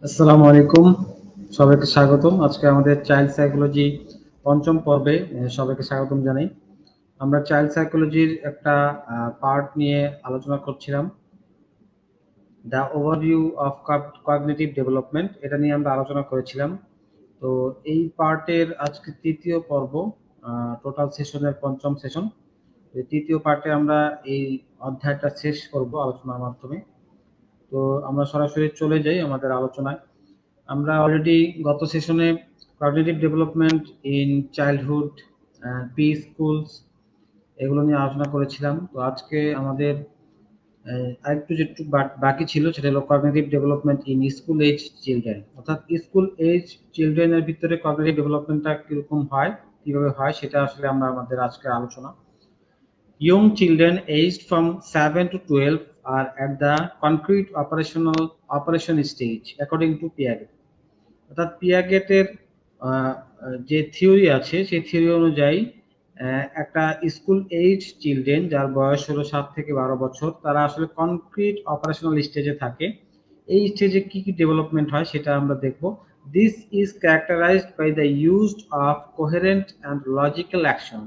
আসসালামু আলাইকুম, সবাইকে স্বাগতম। আজকে আমাদের চাইল্ড সাইকোলজি পঞ্চম পর্বে সবাইকে স্বাগতম জানাই। আমরা চাইল্ড সাইকোলজির একটা পার্ট নিয়ে আলোচনা করছিলাম, the overview of cognitive development. এটা নিয়ে আমরা আলোচনা করেছিলাম। তো এই পার্টের আজকে তৃতীয় পর্ব, টোটাল সেশনের পঞ্চম সেশন। এই তৃতীয় পার্টে আমরা এই অধ্যায়টা শেষ করব আলোচনার মাধ্যমে। তো আমরা সরাসরি চলে যাই আমাদের আলোচনায়। আমরা অলরেডি গত সেশনে cognitive development in childhood, pre schools, এগুলো নিয়ে আলোচনা করেছিলাম। তো আজকে আমাদের আরেকটু যেটুকু বাকি ছিল সেটা হলো cognitive development in school age children. অর্থাৎ স্কুল এজ চিলড্রেনের ভিতরে কগনিটিভ ডেভেলপমেন্টটা কিরকম হয়, কিভাবে হয়, সেটা আসলে আমরা আমাদের আজকের আলোচনা। Young children aged from 7 to 12 are at the concrete operation stage according to Piaget. অর্থাৎ পিয়াগেটের যে থিওরি আছে সেই থিওরি অনুযায়ী একটা স্কুল এজ চিলড্রেন যার বয়স হলো 7 থেকে 12 বছর, তারা আসলে কনক্রিট অপারেশনাল স্টেজে থাকে। এই স্টেজে কি কি ডেভেলপমেন্ট হয় সেটা আমরা দেখব। This is characterised by the use of coherent and logical action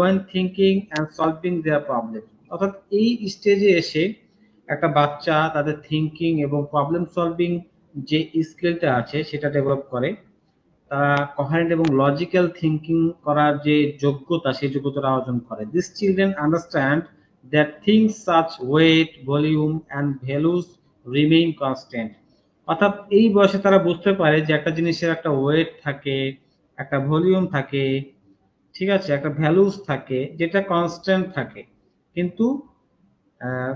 when thinking and solving their problem। অর্থাৎ এই স্টেজে এসে একটা বাচ্চা তাদের থিঙ্কিং এবং প্রবলেম সলভিং যে স্কিলটা আছে সেটা ডেভেলপ করে। তারা কোহেরেন্ট এবং লজিক্যাল থিঙ্কিং করার যে যোগ্যতা সেই যোগ্যতাটা অর্জন করে। This children understand that things such weight, volume and values remain constant. অর্থাৎ এই বয়সে তারা বুঝতে পারে যে একটা জিনিসের একটা ওয়েট থাকে, একটা ভলিউম থাকে, ঠিক আছে, একটা ভ্যালুস থাকে যেটা কনস্ট্যান্ট থাকে। কিন্তু আহ,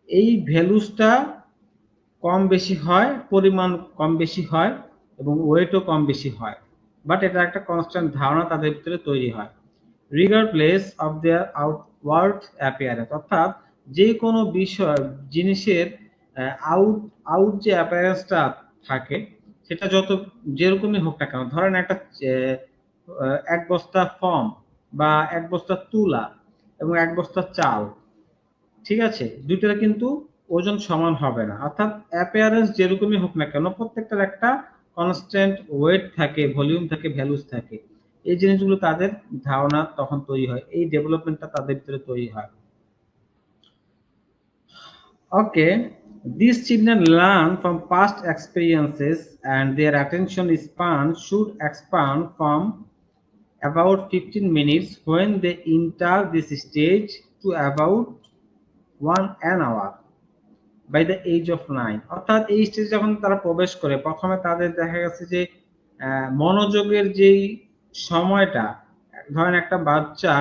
এই ভ্যালুসটা কম বেশি হয়, পরিমাণ কম বেশি হয় এবং ওয়েটও কম বেশি হয়, বাট এটা একটা কনস্ট্যান্ট ধারণা তাদের ভিতরে তৈরি হয়। Regardless of their outward appearance. অর্থাৎ যে কোনো বিষয় জিনিসের আউট আউট যে অ্যাপিয়ারেন্সটা থাকে সেটা যত যেরকমই হোক না কেন, ধরেন একটা এক বস্তা ফর্ম বা এক বস্তা তুলা এবং এক বস্তা চাল, ঠিক আছে, দুইটার কিন্তু ওজন সমান হবে না। অর্থাৎ অ্যাপিয়ারেন্স যেরকমই হোক না কেন প্রত্যেকটার একটা কনস্ট্যান্ট ওয়েট থাকে, ভলিউম থাকে, ভ্যালুস থাকে। এই জিনিসগুলো তাদের ধারণা তখন তৈরি হয়, এই ডেভেলপমেন্টটা তাদের ভিতরে তৈরি হয়। Okay, these children learn from past experiences and their attention span should expand from about 15 minutes when they enter this stage to about an hour by the age of 9। অর্থাৎ এই স্টেজে যখন তারা প্রবেশ করে প্রথমে তাদের দেখা গেছে যে মনোযোগের যেই সময়টা, ধরেন একটা বাচ্চা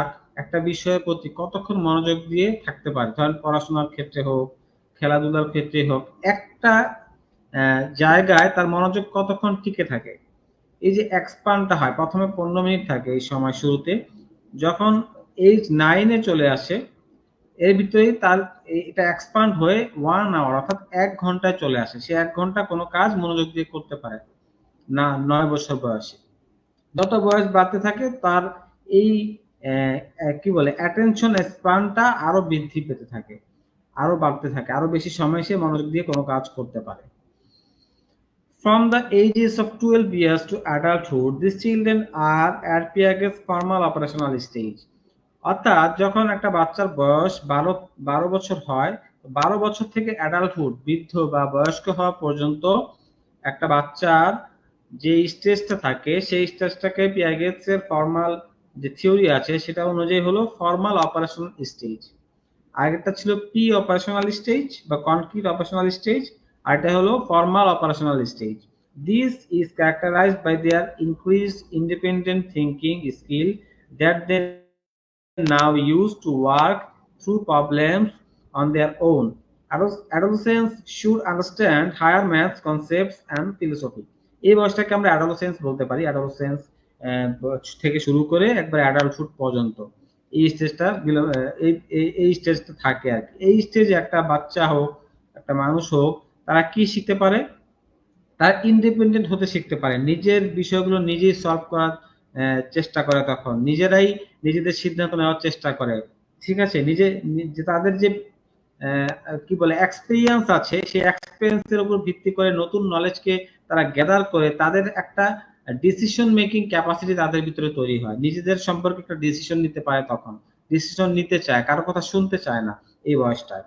একটা বিষয়ের প্রতি কতক্ষণ মনোযোগ দিয়ে থাকতে পারে, ধরেন পড়াশোনার ক্ষেত্রে হোক, খেলাধুলার ক্ষেত্রে হোক, একটা জায়গায় তার মনোযোগ কতক্ষণ টিকে থাকে। এই যে এক্সপান্ডটা হয় প্রথমে 15 মিনিট থাকে এই সময় শুরুতে, যখন এইজ 9-এ চলে আসে এর ভিতরেই তার এটা এক্সপান্ড হয়ে 1 আওয়ার অর্থাৎ 1 ঘন্টায় চলে আসে। সে 1 ঘন্টা কোনো কাজ মনোযোগ দিয়ে করতে পারে না 9 বছর বয়সে। যত বয়স বাড়তে থাকে তার এই কি বলে অ্যাটেনশন স্প্যানটা আরো বৃদ্ধি পেতে থাকে, আরো বাড়তে থাকে, আরো বেশি সময় সে মনোযোগ দিয়ে কোনো কাজ করতে পারে। From the ages of 12 years to adulthood, these children are at Piaget's formal operational stage। অর্থাৎ যখন একটা বাচ্চার বয়স 12 বছর হয়, 12 বছর থেকে অ্যাডাল্টহুড, বৃদ্ধ বা বয়স্ক হওয়া পর্যন্ত একটা বাচ্চার যে স্টেজটা থাকে সেই স্টেজটাকে পিয়াগেটস এর ফর্মাল যে থিওরি আছে সেটা অনুযায়ী হলো ফর্মাল অপারেশনাল স্টেজ। আগেরটা ছিল প্রি অপারেশনাল স্টেজ বা কনক্রিট অপারেশনাল স্টেজ, আর এটা হলো formal operational stage. This is characterised by their increased independent thinking skill that they now used to work through problems on their own. Adolescents should understand higher maths concepts and philosophy। এই বয়সটাকে আমরা adolescence বলতে পারি। Adolescence থেকে শুরু করে একবার adulthood পর্যন্ত এই স্টেজটা এই স্টেজটা থাকে আর কি। এই স্টেজে একটা বাচ্চা হোক, একটা মানুষ হোক, তারা কি শিখতে পারে? তারা ইন্ডিপেন্ডেন্ট হতে শিখতে পারে, নিজের বিষয়গুলো নিজেই সলভ করার চেষ্টা করে, তখন নিজেরাই নিজেদের সিদ্ধান্ত নেওয়ার চেষ্টা করে, ঠিক আছে। নিজে তাদের যে কি বলে এক্সপেরিয়েন্স আছে, সেই এক্সপেরিয়েন্সের উপর ভিত্তি করে নতুন নলেজকে তারা গ্যাদার করে তাদের একটা ডিসিশন মেকিং ক্যাপাসিটি তাদের ভিতরে তৈরি হয়, নিজেদের সম্পর্কে একটা ডিসিশন নিতে পারে, তখন ডিসিশন নিতে চায়, কারো কথা শুনতে চায় না এই বয়সটায়।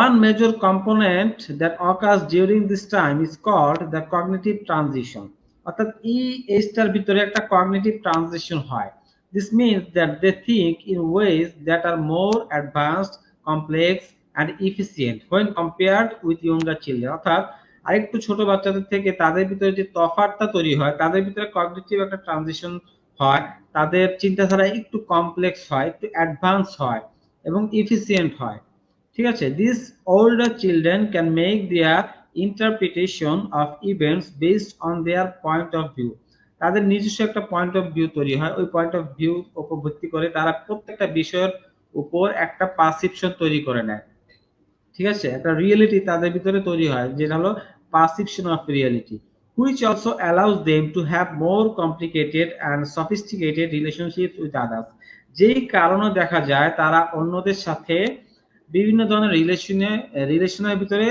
One major component that occurs during this time is called the cognitive transition. অর্থাৎ এই এজটার ভিতরে একটা কগনিটিভ ট্রানজিশন হয়। This means that they think in ways that are more advanced, complex and efficient when compared with younger children. অর্থাৎ আরেকটু ছোট বাচ্চাদের থেকে তাদের ভিতরে যে তফাৎটা তৈরি হয়, তাদের ভিতরে কগনিটিভ একটা ট্রানজিশন হয়, তাদের চিন্তাধারা একটু কমপ্লেক্স হয়, একটু অ্যাডভান্স হয় এবং এফিসিয়েন্ট হয়। ঠিক আছে, this older children can make their interpretation of events based on their point of view. তাদের নিজস্ব একটা পয়েন্ট অফ ভিউ তৈরি হয়, ওই পয়েন্ট অফ ভিউ উপর ভিত্তি করে তারা প্রত্যেকটা বিষয়ের উপর একটা পারসেপশন তৈরি করে নেয়। ঠিক আছে, একটা রিয়েলিটি তাদের ভিতরে তৈরি হয়, যেটা হলো perception of reality, which also allows them to have more complicated and sophisticated relationships with others. যেই কারণে দেখা যায় তারা অন্যদের সাথে বিভিন্ন ধরনের রিলেশনের ভিতরে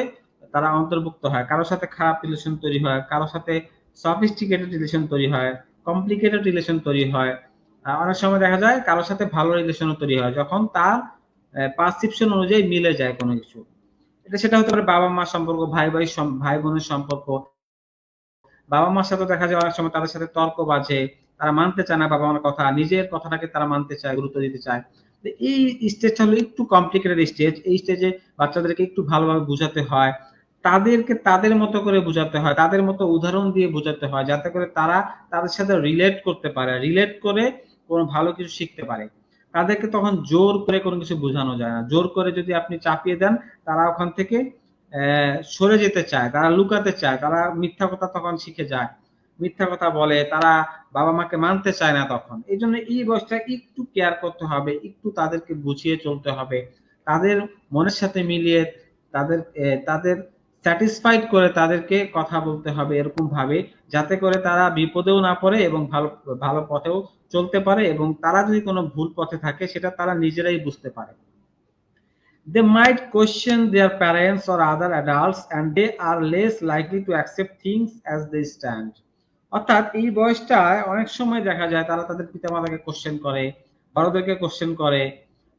তারা অন্তর্ভুক্ত হয়, কারোর সাথে খারাপ রিলেশন তৈরি হয়, কারোর সাথে সফিস্টিকেটেড রিলেশন তৈরি হয়, কমপ্লিকেটেড রিলেশন তৈরি হয়, অনেক সময় দেখা যায় কারোর সাথে ভালো রিলেশনও তৈরি হয় যখন তার পারসেপশন অনুযায়ী মিলে যায় কোনো কিছু। এটা সেটা হতে পারে বাবা মা সম্পর্ক, ভাই বোনের সম্পর্ক। বাবা মার সাথে দেখা যায় অনেক সময় তাদের সাথে তর্ক বাজে, তারা মানতে চায় না বাবা মার কথা, নিজের কথাটাকে তারা মানতে চায়, গুরুত্ব দিতে চায়। এই স্টেজটা হলো একটু কমপ্লিকেটেড স্টেজ। এই স্টেজে বাচ্চাদেরকে একটু ভালোভাবে বুঝাতে হয়, তাদেরকে তাদের মতো করে বুঝাতে হয়, তাদের মতো উদাহরণ দিয়ে বোঝাতে হয়, যাতে করে তারা তাদের সাথে রিলেট করতে পারে, রিলেট করে কোনো ভালো কিছু শিখতে পারে। তাদেরকে তখন জোর করে কোনো কিছু বোঝানো যায় না। জোর করে যদি আপনি চাপিয়ে দেন, তারা ওখান থেকে সরে যেতে চায়, তারা লুকাতে চায়, তারা মিথ্যা কথা তখন শিখে যায়, মিথ্যা কথা বলে, তারা বাবা মাকে মানতে চায় না তখন। এই জন্য এই বয়সটা একটু কেয়ার করতে হবে, একটু তাদেরকে বুঝিয়ে চলতে হবে, তাদের মনের সাথে মিলিয়ে তাদের স্যাটিসফাইড করে তাদেরকে কথা বলতে হবে এরকম ভাবে, যাতে করে তারা বিপদেও না পড়ে এবং ভালো ভালো পথেও চলতে পারে, এবং তারা যদি কোনো ভুল পথে থাকে সেটা তারা নিজেরাই বুঝতে পারে। They might question their parents or other adults and they are less likely to accept things as they stand. অর্থাৎ এই বয়সটায় অনেক সময় দেখা যায় তারা তাদের পিতামাতাকে কোশ্চেন করে, বড়দেরকে কোশ্চেন করে,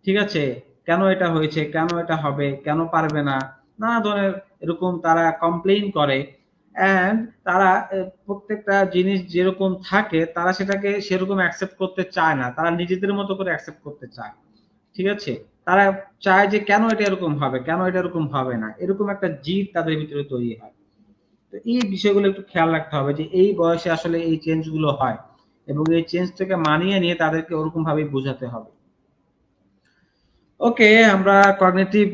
ঠিক আছে, কেন এটা হয়েছে, কেন এটা হবে, কেন পারবে না, নানা ধরনের এরকম তারা কমপ্লেইন করে। অ্যান্ড তারা প্রত্যেকটা জিনিস যেরকম থাকে তারা সেটাকে সেরকম অ্যাকসেপ্ট করতে চায় না, তারা নিজেদের মতো করে অ্যাকসেপ্ট করতে চায়। ঠিক আছে, তারা চায় যে কেন এটা এরকম হবে, কেন এটা এরকম হবে না, এরকম একটা জিদ তাদের ভিতরে তৈরি হয়। তো এই বিষয়গুলো একটু খেয়াল রাখতে হবে যে এই বয়সে আসলে এই চেঞ্জ গুলো হয়, এবং এই চেঞ্জটাকে মানিয়ে নিয়ে তাদেরকে ওরকম ভাবে বোঝাতে হবে। ওকে, আমরা কগনিটিভ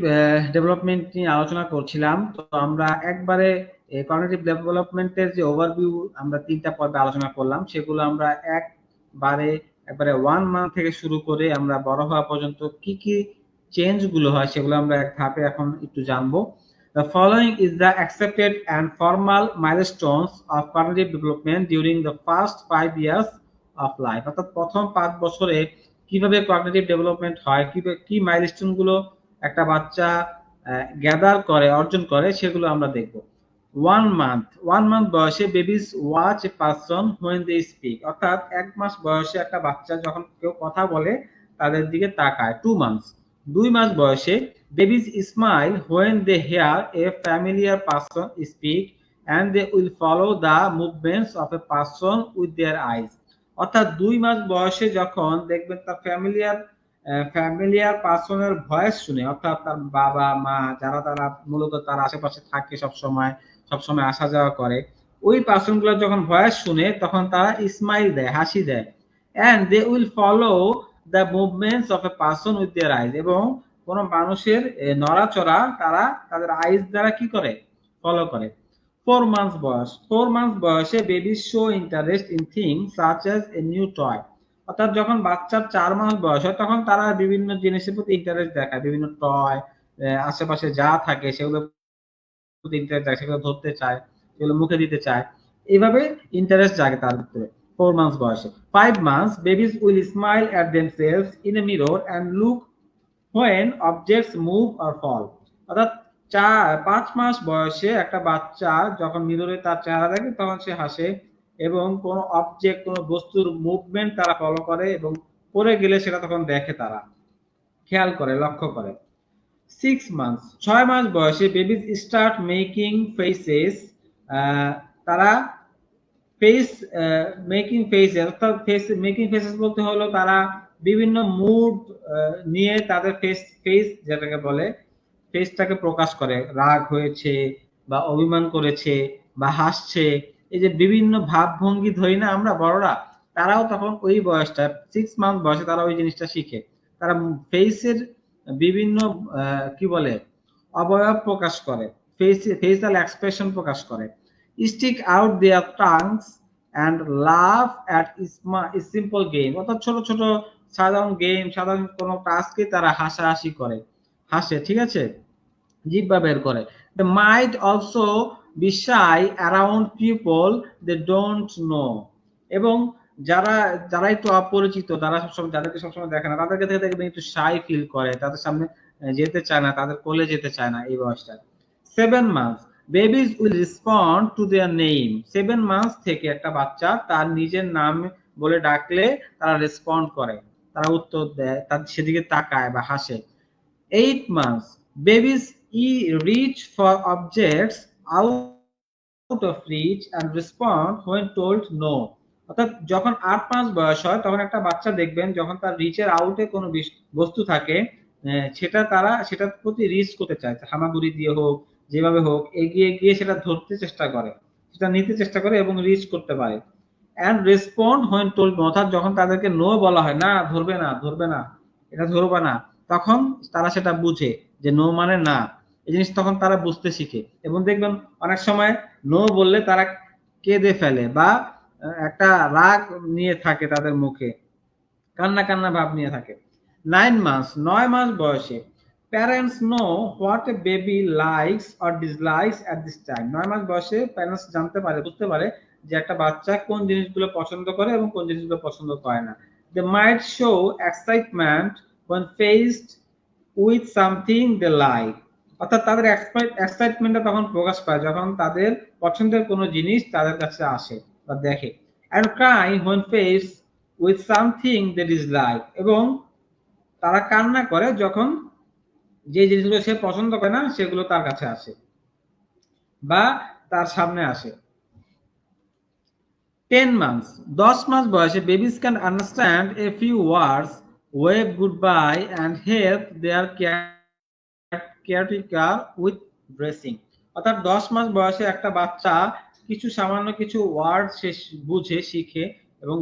ডেভেলপমেন্ট নিয়ে আলোচনা করছিলাম। তো আমরা একবারে কগনিটিভ ডেভেলপমেন্টের যে ওভারভিউ আমরা 3টা পর্বে আলোচনা করলাম, সেগুলো আমরা একবারে 1 মান্থ থেকে শুরু করে আমরা বড় হওয়া পর্যন্ত কি কি চেঞ্জ গুলো হয় সেগুলো আমরা এক ধাপে এখন একটু জানবো। The following is the accepted and formal milestones of cognitive development during the first 5 years of life. অর্থাৎ প্রথম 5 বছরে কিভাবে কগনিটিভ ডেভেলপমেন্ট হয়, কি মাইলস্টোন গুলো একটা বাচ্চা গ্যাদার করে, অর্জন করে, সেগুলো আমরা দেখব। 1 মান্থ বয়সে babies watch a person when they speak. অর্থাৎ 1 মাস বয়সে একটা বাচ্চা যখন কেউ কথা বলে তাদের দিকে তাকায়। 2 মান্থস, 2 মাস বয়সে babies smile when they hear a familiar person speak and they will follow the movements of a person with their eyes. অর্থাৎ 2 মাস বয়সে যখন দেখবেন তার ফ্যামিলিয়ার পার্সনের ভয়েস শুনে, অর্থাৎ তার বাবা মা যারা তারা মূলত তার আশেপাশে থাকে সবসময় আসা যাওয়া করে, ওই পার্সন গুলো যখন ভয়েস শুনে তখন তারা স্মাইল দেয়, হাসি দেয়। and they will follow the movements of a person with their eyes, এবং কোন মানুষের নড়াচড়া তারা তাদের আইস দ্বারা কি করে, ফলো করে। 4 মান্থস বয়সে baby show interest in things such as a new toy. অর্থাৎ যখন বাচ্চার 4 মাস বয়স হয় তখন তারা বিভিন্ন জিনিসের প্রতি ইন্টারেস্ট দেখায়, বিভিন্ন টয় আশেপাশে যা থাকে সেগুলো প্রতি ইন্টারেস্ট দেখায়, সেগুলো ধরতে চায়, সেগুলো মুখে দিতে চায়, এইভাবে ইন্টারেস্ট জাগে তার ভিতরে 4 মান্থস বয়সে। 5 months babies will smile at themselves in a mirror and look when objects move or fall, অর্থাৎ 5 মাস বয়সে একটা বাচ্চা যখন মিররে তার চেহারা দেখে তখন সে হাসে এবং কোন অবজেক্ট কোন বস্তুর মুভমেন্ট তারা ফলো করে এবং পড়ে গেলে সেটা তখন দেখে, তারা খেয়াল করে, লক্ষ্য করে। 6 months, 6 মাস বয়সে বেবিজ স্টার্ট মেকিং ফেসেস, তারা ফেস মেকিং ফেসেস, অর্থাৎ ফেস মেকিং ফেসেস বলতে হলো তারা বিভিন্ন মুড নিয়ে তাদের ফেস যেটাকে বলে ফেসটাকে প্রকাশ করে, রাগ হয়েছে বা অভিমান করেছে বা হাসছে, এই যে বিভিন্ন ভাবভঙ্গি ধরি না আমরা বড়রা, তারাও তখন ওই বয়সটা 6 মান্থ বয়সে তারা ওই জিনিসটা শিখে। তারা ফেসের বিভিন্ন কি বলে অবয়ব প্রকাশ করে, ফেসিয়াল এক্সপ্রেশন প্রকাশ করে। Stick out their tongues and love at simple game, অর্থাৎ ছোট ছোট সাধারণ গেম, সাধারণ কোনো টাস্কে তারা হাসাহাসি করে, হাসে, ঠিক আছে, জিহ্বা বের করে। They might also be shy around people they don't know, এবং যারা যারা একটু অপরিচিত, তারা সবসময় যাদেরকে সবসময় দেখে না, তাদেরকে দেখে দেখবেন একটু শাই ফিল করে, তাদের সামনে যেতে চায় না, তাদের কোলে যেতে চায় না এই বয়সটা। 7 months, babies will respond to their name, 7 months থেকে একটা বাচ্চা তার নিজের নাম বলে ডাকলে তারা রেসপন্ড করে, তারা উত্তর দেয়, তার সেদিকে তাকায় বা হাসে। 8 months, babies reach for objects out of reach and respond when told no, অর্থাৎ যখন 8 মাস বয়স হয় তখন একটা বাচ্চা দেখবেন যখন তার রিচের আউটে কোনো বস্তু থাকে, সেটা তারা সেটার প্রতি রিচ করতে চায়, হামাগুড়ি দিয়ে হোক, যেভাবে হোক এগিয়ে গিয়ে সেটা ধরতে চেষ্টা করে, সেটা নিতে চেষ্টা করে এবং রিচ করতে পারে। And respond when told no, অর্থাৎ যখন তাদেরকে নো বলা হয়, না ধরবে না, ধরবে না, এটা ধরবে না, তখন তারা সেটা বুঝে যে নো মানে না, এই জিনিস তখন তারা বুঝতে শিখে। এবং দেখবেন অনেক সময় নো বললে তারা কেঁদে ফেলে বা একটা রাগ নিয়ে থাকে তাদের মুখে, কান্না কান্না ভাব নিয়ে থাকে। 9 মাস, 9 মাস বয়সে parents no what A baby likes or dislikes at this time, 9 মাস বয়সে প্যারেন্টস জানতে পারে, বুঝতে পারে যে একটা বাচ্চা কোন জিনিসগুলো পছন্দ করে এবং কোন জিনিসগুলো পছন্দ করে না। They might show excitement when faced with something they like, অর্থাৎ তাদের এক্সাইটমেন্টটা তখন প্রকাশ পায় যখন তাদের পছন্দের কোনো জিনিস তাদের কাছে আসে বা দেখে। and cry when faced with something they dislike, এবং তারা কান্না করে যখন যে জিনিসগুলো সে পছন্দ করে না সেগুলো তার কাছে আসে বা তার সামনে আসে। 10 months, 10 মাস বয়সে babies can understand a few words, wave goodbye and help their caretaker with dressing, অর্থাৎ 10 মাস বয়সে একটা বাচ্চা কিছু সামান্য কিছু ওয়ার্ড সে বুঝে শিখে এবং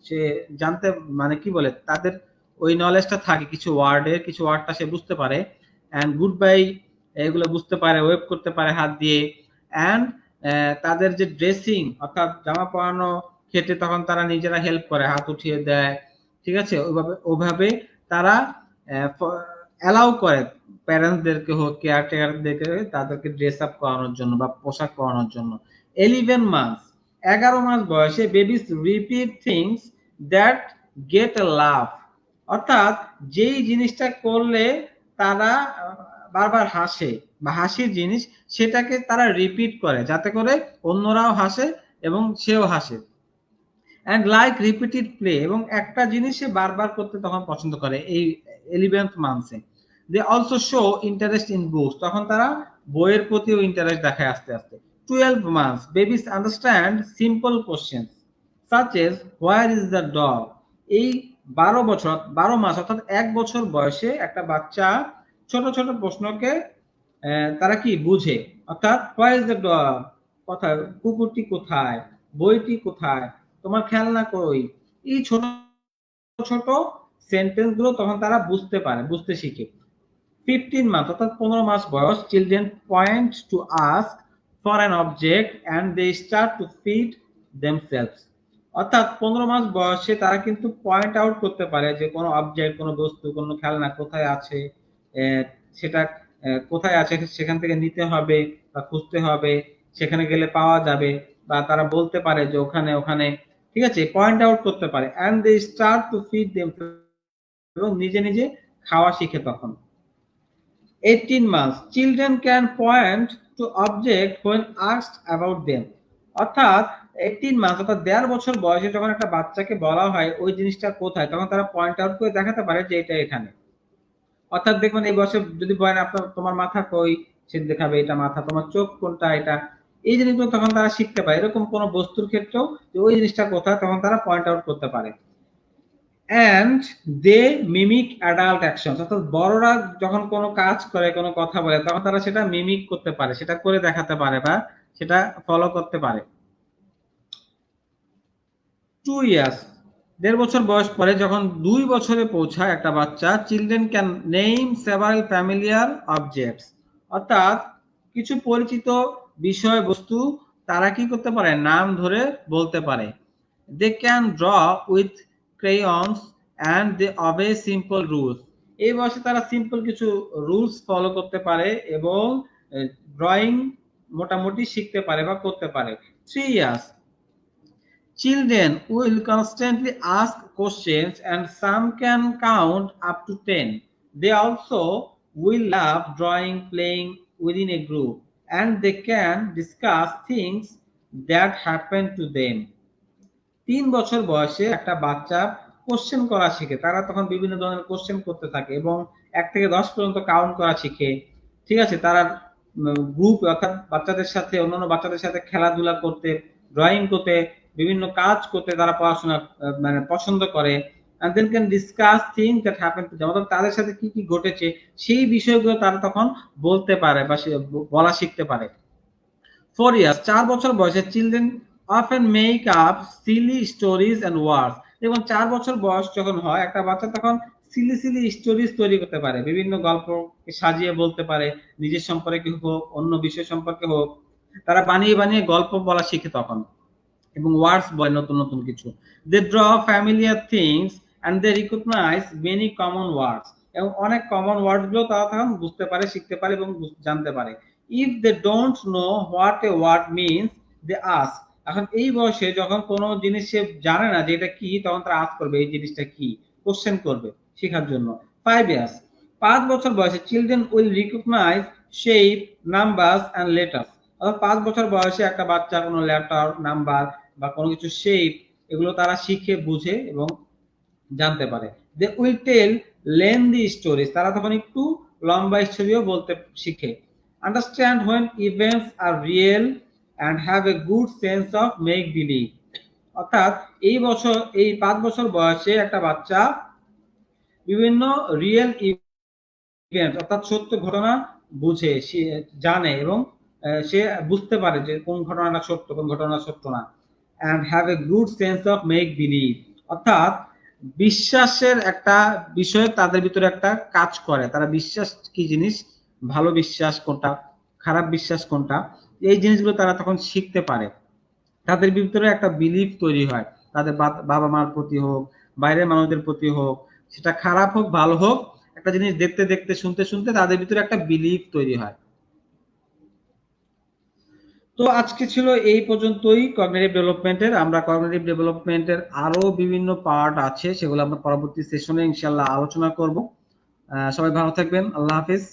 সে জানতে মানে কি বলে তাদের ওই নলেজটা থাকে, কিছু ওয়ার্ডের কিছু ওয়ার্ডটা সে বুঝতে পারে, এন্ড গুড বাই এগুলো বুঝতে পারে, ওয়েভ করতে পারে হাত দিয়ে, এন্ড তাদের যে ড্রেসিং অর্থাৎ জামা পরানো ক্ষেত্রে তখন তারা নিজেরা হেল্প করে, হাত উঠিয়ে দেয়, ঠিক আছে, ওইভাবে তারা অ্যালাউ করে প্যারেন্টসদেরকে হোক কেয়ারটেকারদেরকে তাদেরকে ড্রেস আপ করানোর জন্য বা পোশাক পরানোর জন্য। 11 মান্থস, 11 মাস বয়সে babies repeat things that get a love, অর্থাৎ যেই জিনিসটা করলে তারা বারবার হাসে বা হাসির জিনিস সেটাকে তারা রিপিট করে যাতে করে অন্যরাও হাসে এবং সেও হাসে। অ্যান্ড লাইক রিপিটেড প্লে, এবং একটা জিনিস সে বারবার করতে তখন পছন্দ করে এই 11th মান্থসে। They also show interest in books, তখন তারা বইয়ের প্রতিও ইন্টারেস্ট দেখায় আস্তে আস্তে। 12 months, babies understand simple question such as where is the dog, এই 12 মাস অর্থাৎ 1 বছর বয়সে একটা বাচ্চা ছোট ছোট প্রশ্নকে তারা কি বুঝে, অর্থাৎ হোয়ার ইজ দ্য ডগ, কোথায় কুকুরটি, কোথায় বইটি, কোথায় তোমার খেলনা কই, এই ছোট ছোট সেন্টেন্স গুলো তখন তারা বুঝতে পারে, বুঝতে শিখে। 15 মান্থ অর্থাৎ 15 মাস বয়স, children point to ask for an object and they start to feed themselves, অর্থাৎ 15 মাস বয়সে তারা কিন্তু পয়েন্ট আউট করতে পারে যে কোনো অবজেক্ট, কোনো বস্তু, কোনো খেলনা কোথায় আছে, সেটা কোথায় আছে সেখান থেকে নিতে হবে বা খুঁজতে হবে, সেখানে গেলে পাওয়া যাবে, বা তারা বলতে পারে যে ওখানে ওখানে, ঠিক আছে, পয়েন্ট আউট করতে পারে। And they start to feed themselves, এবং নিজে নিজে খাওয়া শিখে তখন। 18 months, children can point to object when asked about them. অর্থাৎ 18 মাস অর্থাৎ 1.5 বছর বয়সে যখন একটা বাচ্চাকে বলা হয় ওই জিনিসটা কোথায়, তখন তারা পয়েন্ট আউট করে দেখাতে পারে যে এটা এখানে। অর্থাৎ দেখবেন এই বয়সে যদি বলেন আপনার তোমার মাথা কই, সে দেখাবে এটা মাথা, তোমার চোখ কোনটা, এটা। এই জিনিসগুলো তখন তারা শিখতে পারে। এরকম কোনো বস্তুর ক্ষেত্রেও যে ওই জিনিসটা কোথায়, তখন তারা পয়েন্ট আউট করতে পারে। and they mimic adult actions, অর্থাৎ বড়রা যখন কোনো কাজ করে, কোনো কথা বলে, তখন তারা সেটা মিমিক করতে পারে, সেটা করে দেখাতে পারে বা সেটা ফলো করতে পারে। 2 years, 1.5 বছর বয়স পরে যখন 2 বছরে পৌঁছায় একটা বাচ্চা, children can name several familiar objects, অর্থাৎ কিছু পরিচিত বিষয় বস্তু তারা কি করতে পারে, নাম ধরে বলতে পারে। They can draw with crayons and they obey simple rules. এই বয়সে তারা সিম্পল কিছু রুলস ফলো করতে পারে এবং ড্রয়িং মোটামুটি শিখতে পারে বা করতে পারে। 3 years, children will constantly ask questions and some can count up to 10. They also will love drawing, playing within a group, and they can discuss things that happen to them. 3 বছর বয়সে একটা বাচ্চা কোশ্চেন করা শিখে, তারা তখন বিভিন্ন ধরনের কোশ্চেন করতে থাকে এবং 1 থেকে 10 পর্যন্ত কাউন্ট করা শিখে। ঠিক আছে, তারা গ্রুপ অর্থাৎ বাচ্চাদের সাথে, অন্যান্য বাচ্চাদের সাথে খেলাধুলা করতে, ড্রয়িং করতে, বিভিন্ন কাজ করতে তারা পড়াশোনা মানে পছন্দ করে। and then can discuss things that happen to them, অর্থাৎ তাদের সাথে কি কি ঘটেছে সেই বিষয়গুলো তারা তখন বলতে পারে বা বলা শিখতে পারে। 4 years, 4 বছর বয়সে children often make up silly stories and words, এবং 4 বছর বয়স যখন হয় একটা বাচ্চা তখন সিলি সিলি স্টোরিজ তৈরি করতে পারে, বিভিন্ন গল্প সাজিয়ে বলতে পারে, নিজের সম্পর্কে হোক, অন্য বিষয় সম্পর্কে হোক, তারা বানিয়ে বানিয়ে গল্প বলা শিখে তখন এবং ওয়ার্ডস বলে নতুন নতুন কিছু। They draw familiar things and they recognise many common words, এবং অনেক কমন ওয়ার্ডস গুলো তারা তখন বুঝতে পারে, শিখতে পারে এবং জানতে পারে। If they don't know what a word means, they ask. এখন এই বয়সে যখন কোনো জিনিস সে জানে না যে এটা কি, তখন তারা আস্ক করবে এই জিনিসটা কি, কোশ্চেন করবে শেখার জন্য। 5 ইয়ার্স, 5 বছর বয়সে children will recognise shape, numbers and letters, অর্থাৎ 5 বছর বয়সে একটা বাচ্চা কোনো লেটার, নাম্বার বা কোনো কিছু শেপ, এগুলো তারা শিখে, বুঝে এবং জানতে পারে। They will tell lengthy stories, তারা তখন একটু লম্বা স্টোরিও বলতে শিখে। Understand when events are real and have a good sense of make believe, অর্থাৎ এই 5 বছর বয়সে একটা বাচ্চা বিভিন্ন রিয়েল ইভেন্ট অর্থাৎ সত্য ঘটনা বুঝে, সে জানে এবং সে বুঝতে পারে যে কোন ঘটনাটা সত্য, কোন ঘটনা সত্য না। and have a good sense of make believe, অর্থাৎ বিশ্বাসের একটা বিষয় তাদের ভিতরে একটা কাজ করে, তারা বিশ্বাস কি জিনিস, ভালো বিশ্বাস কোনটা, খারাপ বিশ্বাস কোনটা, এই জিনিসগুলো তারা তখন শিখতে পারে। তাদের ভিতরে একটা বিলিভ তৈরি হয়, তাদের বাবা মার প্রতি হোক, বাইরের মানুষদের প্রতি হোক, সেটা খারাপ হোক ভালো হোক, একটা জিনিস দেখতে দেখতে শুনতে শুনতে তাদের ভিতরে একটা বিলিভ তৈরি হয়। তো আজকে ছিল এই পর্যন্তই কগনিটিভ ডেভেলপমেন্টের। আমরা কগনিটিভ ডেভেলপমেন্টের আরো বিভিন্ন পার্ট আছে, সেগুলো আমরা পরবর্তী সেশনে ইনশাআল্লাহ আলোচনা করব। সবাই ভালো থাকবেন, আল্লাহ হাফেজ।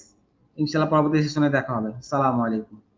ইনশাআল্লাহ পরবর্তী সেশনে দেখা হবে। আসসালামু আলাইকুম।